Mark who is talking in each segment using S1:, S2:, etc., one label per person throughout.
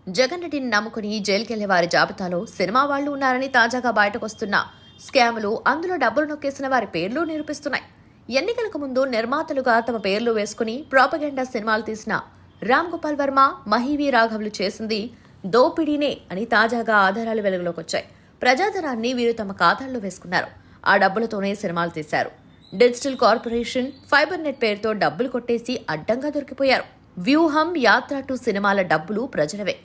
S1: జగన్ రెడ్డిని నమ్ముకుని జైలుకెళ్లే వారి జాబితాలో సినిమా వాళ్లు ఉన్నారని తాజాగా బయటకొస్తున్న స్కాములు, అందులో డబ్బులు నొక్కేసిన వారి పేర్లు నిరూపిస్తున్నాయి. ఎన్నికలకు ముందు నిర్మాతలుగా తమ పేర్లు వేసుకుని ప్రాపగెండా సినిమాలు తీసిన రామ్ గోపాల్ వర్మ, మహీవి రాఘవులు చేసింది దోపిడీనే అని తాజాగా ఆధారాలు వెలుగులోకి వచ్చాయి. ప్రజాధనాన్ని వీరు తమ ఖాతాల్లో వేసుకున్నారు. ఆ డబ్బులతోనే సినిమాలు తీశారు. డిజిటల్ కార్పొరేషన్, ఫైబర్ నెట్ పేరుతో డబ్బులు కొట్టేసి అడ్డంగా దొరికిపోయారు. వ్యూహం, యాత్ర 2 సినిమాల డబ్బులు ప్రజలవే.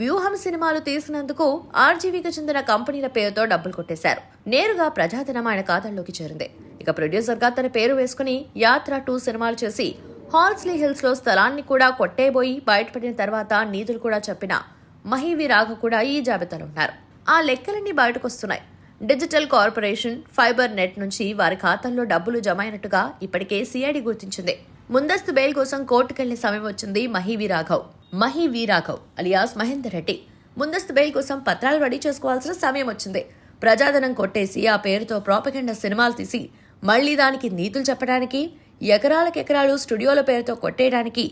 S1: వ్యూహం సినిమాలు తీసినందుకు ఆర్జీవీకి చెందిన కంపెనీల పేరుతో డబ్బులు కొట్టేశారు. నేరుగా ప్రజాధనం ఆయన ఖాతాల్లోకి చేరింది. ఇక ప్రొడ్యూసర్గా తన పేరు వేసుకుని యాత్ర 2 సినిమాలు చేసి హాల్స్లీ హిల్స్ లో స్థలాన్ని కూడా కొట్టేబోయి బయటపడిన తర్వాత నీతులు కూడా చెప్పిన మహీవి రాఘవ్ కూడా ఈ జాబితాలో ఉన్నారు. ఆ లెక్కలన్నీ బయటకొస్తున్నాయి. డిజిటల్ కార్పొరేషన్, ఫైబర్ నెట్ నుంచి వారి ఖాతాల్లో డబ్బులు జమ అయినట్టుగా ఇప్పటికే సిఐడి గుర్తించింది. ముందస్తు బెయిల్ కోసం కోర్టుకెళ్లే సమయం వచ్చింది మహీవి రాఘవ్ అలియాస్ మహేందర్ రెడ్డి. ముందస్తు బెయిల్ కోసం పత్రాలు రెడీ చేసుకోవాల్సిన సమయం వచ్చింది. ప్రజాధనం కొట్టేసి ఆ పేరుతో ప్రాపగెండా సినిమాలు తీసి మళ్లీ దానికి నీతులు చెప్పడానికి, ఎకరాలకెకరాలు స్టూడియోల పేరుతో కొట్టేయడానికి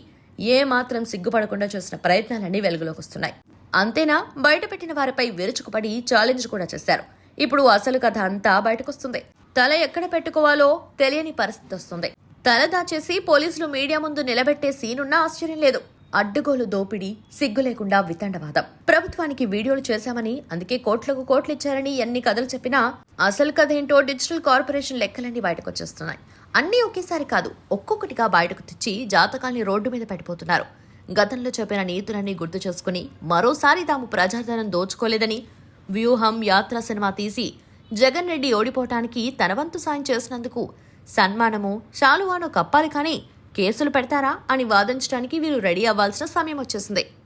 S1: ఏమాత్రం సిగ్గుపడకుండా చేసిన ప్రయత్నాలన్నీ వెలుగులోకి వస్తున్నాయి. అంతేనా, బయటపెట్టిన వారిపై విరుచుకుపడి ఛాలెంజ్ కూడా చేశారు. ఇప్పుడు అసలు కథ అంతా బయటకొస్తుంది. తల ఎక్కడ పెట్టుకోవాలో తెలియని పరిస్థితి వస్తుంది. తల దాచేసి పోలీసులు మీడియా ముందు నిలబెట్టే సీనున్నా ఆశ్చర్యం లేదు. అడ్డుగోలు దోపిడీ, సిగ్గు లేకుండా వితండవాదం. ప్రభుత్వానికి వీడియోలు చేశామని, అందుకే కోట్లకు కోట్లు ఇచ్చారని ఎన్ని కథలు చెప్పినా అసలు కథ ఏంటో డిజిటల్ కార్పొరేషన్ లెక్కలన్నీ బయటకొచ్చేస్తున్నాయి. అన్నీ ఒకేసారి కాదు, ఒక్కొక్కటిగా బయటకు తెచ్చి జాతకాల్ని రోడ్డు మీద పెట్టిపోతున్నారు. గతంలో చెప్పిన నీతులన్నీ గుర్తు చేసుకుని మరోసారి తాము ప్రజాధనం దోచుకోలేదని, వ్యూహం, యాత్ర సినిమా తీసి జగన్ రెడ్డి ఓడిపోవటానికి తన వంతు సాయం చేసినందుకు సన్మానము, శాలువాను కప్పాలి, కానీ కేసులు పెడతారా అని వాదించడానికి వీరు రెడీ అవ్వాల్సిన సమయం వచ్చేసింది.